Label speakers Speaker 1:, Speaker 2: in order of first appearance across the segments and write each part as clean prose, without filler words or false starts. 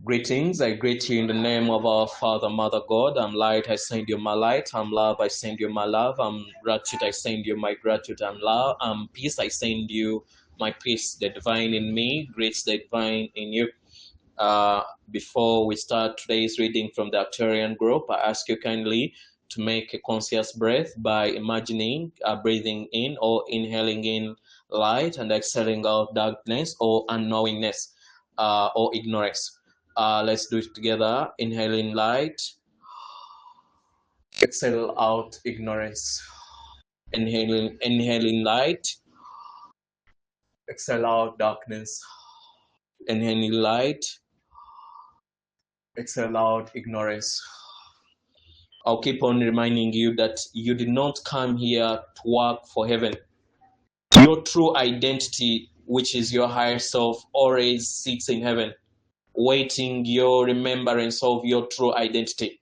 Speaker 1: Greetings, I greet you in the name of our Father, Mother God. I'm light, I send you my light. I'm love, I send you my love. I'm gratitude, I send you my gratitude. I'm love, I'm peace, I send you my peace. The divine in me greets the divine in you. Before we start today's reading from the Arcturian group, I ask you kindly to make a conscious breath by imagining breathing in or inhaling in light and exhaling out darkness or unknowingness or ignorance. Let's do it together. Inhale in light, exhale out ignorance. Inhale in light, exhale out darkness. Inhale in light, exhale out ignorance. I'll keep on reminding you that you did not come here to work for heaven. Your true identity, which is your higher self, always sits in heaven, waiting your remembrance of your true identity.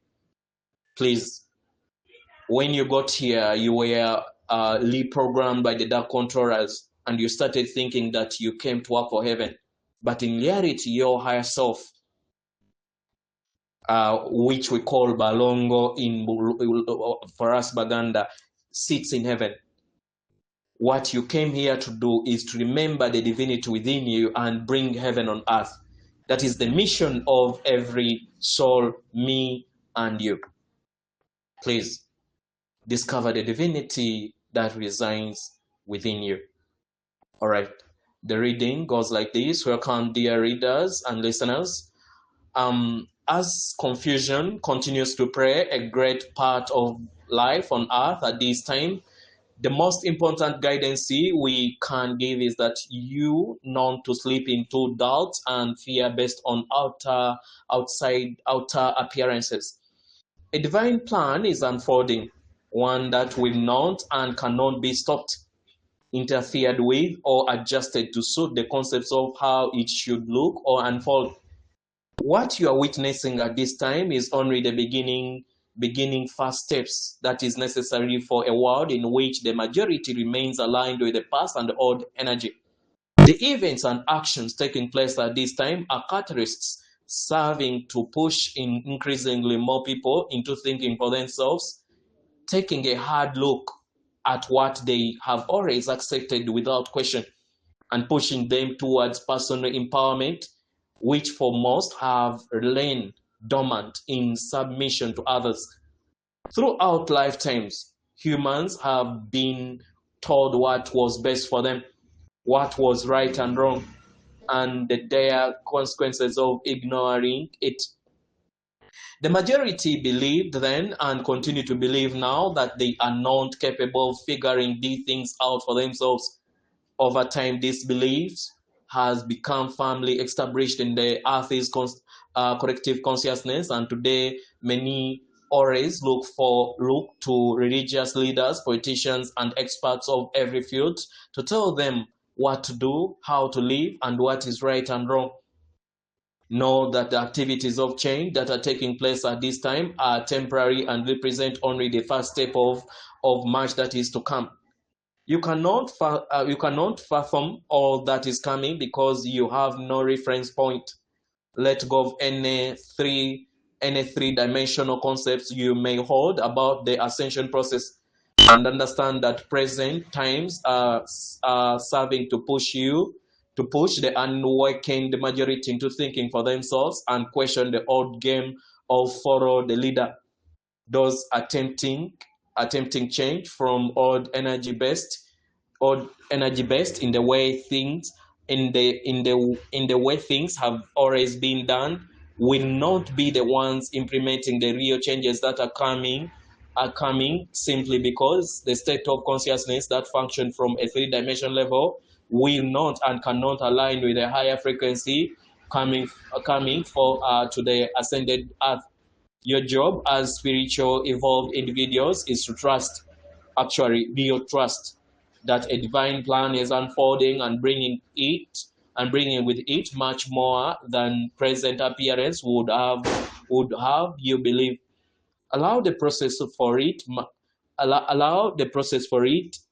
Speaker 1: Please, when you got here, you were reprogrammed by the dark controllers, and you started thinking that you came to work for heaven. But in reality, your higher self, which we call Balongo for us Baganda, sits in heaven. What you came here to do is to remember the divinity within you and bring heaven on earth. That is the mission of every soul, me and you. Please discover the divinity that resides within you. All right, the reading goes like this. Welcome, dear readers and listeners. As confusion continues to play a great part of life on earth at this time, the most important guidance we can give is that you not to slip into doubt and fear based on outer appearances. A divine plan is unfolding, one that will not and cannot be stopped, interfered with, or adjusted to suit the concepts of how it should look or unfold. What you are witnessing at this time is only the beginning first steps that is necessary for a world in which the majority remains aligned with the past and old energy. The events and actions taking place at this time are catalysts serving to push in increasingly more people into thinking for themselves, taking a hard look at what they have always accepted without question, and pushing them towards personal empowerment, which for most have lain dormant in submission to others. Throughout lifetimes, humans have been told what was best for them, what was right and wrong, and the dire consequences of ignoring it. The majority believed then and continue to believe now that they are not capable of figuring these things out for themselves. Over time, this belief has become firmly established in the Earth's collective consciousness, and today many always look to religious leaders, politicians, and experts of every field to tell them what to do, how to live, and what is right and wrong. Know that the activities of change that are taking place at this time are temporary and represent only the first step of much that is to come. You cannot fathom all that is coming because you have no reference point. Let go of any three-dimensional concepts you may hold about the ascension process, and understand that present times are serving to push the unawakened majority into thinking for themselves and question the old game of follow the leader. Those attempting change from old energy based in the way things have always been done will not be the ones implementing the real changes that are coming simply because the state of consciousness that function from a three-dimension level will not and cannot align with a higher frequency coming to the ascended earth. Your job as spiritual evolved individuals is to trust, actually real trust, that a divine plan is unfolding and bringing with it much more than present appearance would have you believe. Allow the process for it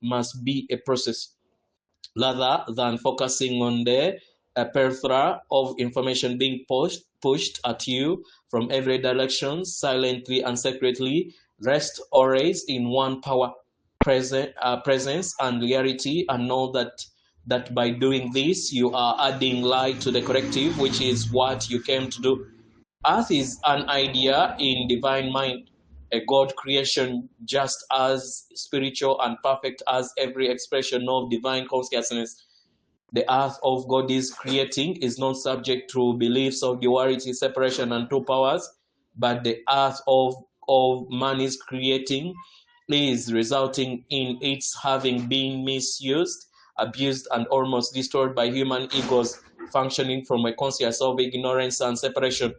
Speaker 1: must be a process rather than focusing on the a plethora of information being pushed at you from every direction, silently and secretly. Rest always in one power, presence and reality, and know that by doing this, you are adding light to the collective, which is what you came to do. Earth is an idea in divine mind, a God creation just as spiritual and perfect as every expression of divine consciousness. The earth of God is creating is not subject to beliefs of duality, separation, and two powers, but the earth of man is creating is resulting in its having been misused, abused, and almost destroyed by human egos functioning from a conscience of ignorance and separation.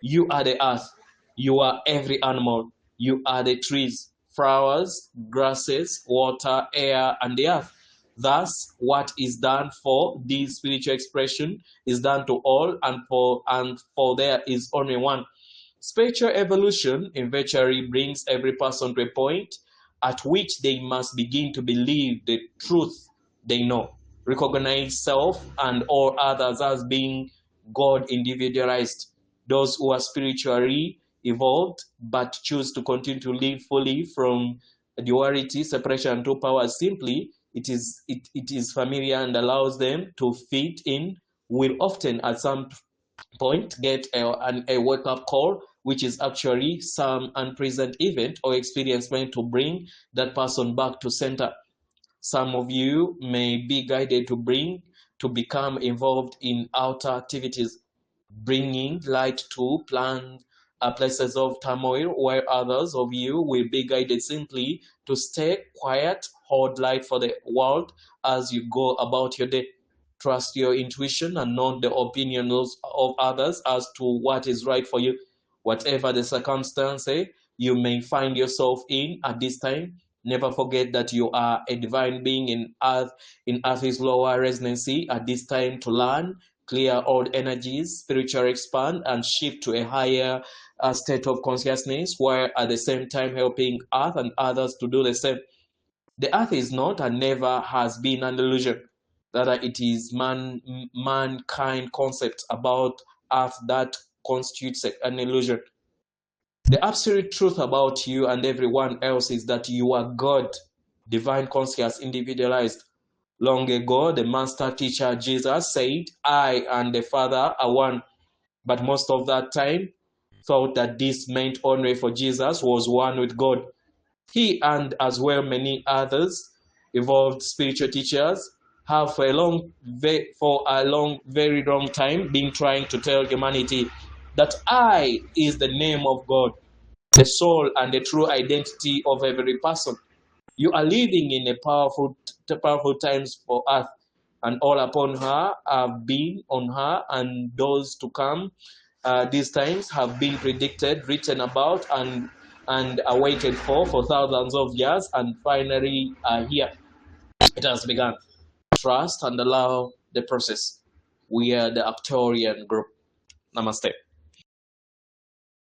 Speaker 1: You are the earth. You are every animal. You are the trees, flowers, grasses, water, air, and the earth. Thus, what is done for this spiritual expression is done to all, and for there is only one. Spiritual evolution eventually brings every person to a point at which they must begin to believe the truth they know, recognize self and all others as being God individualized. Those who are spiritually evolved but choose to continue to live fully from duality, separation, and two powers simply, it is familiar and allows them to fit in, will often at some point get a wake-up call, which is actually some unpleasant event or experience meant to bring that person back to center. Some of you may be guided to become involved in outer activities, bringing light to planned places of turmoil, while others of you will be guided simply to stay quiet, hold light for the world as you go about your day. Trust your intuition and not the opinions of others as to what is right for you. Whatever the circumstances you may find yourself in at this time, never forget that you are a divine being in Earth's lower resonancy at this time to learn, clear old energies, spiritually expand, and shift to a higher state of consciousness, while at the same time helping Earth and others to do the same. The Earth is not and never has been an illusion. Rather, it is mankind concept about Earth that constitutes an illusion. The absolute truth about you and everyone else is that you are God, divine conscious, individualized. Long ago, the master teacher Jesus said, I and the Father are one. But most of that time, thought that this meant only for Jesus was one with God. He and as well many others evolved spiritual teachers have for a very long time been trying to tell humanity that I is the name of God, the soul and the true identity of every person. You are living in a powerful times for earth, and all upon her have been on her, and those to come. These times have been predicted, written about, and awaited for thousands of years, and finally here. It has begun. Trust and allow the process. We are the Arcturian group. Namaste.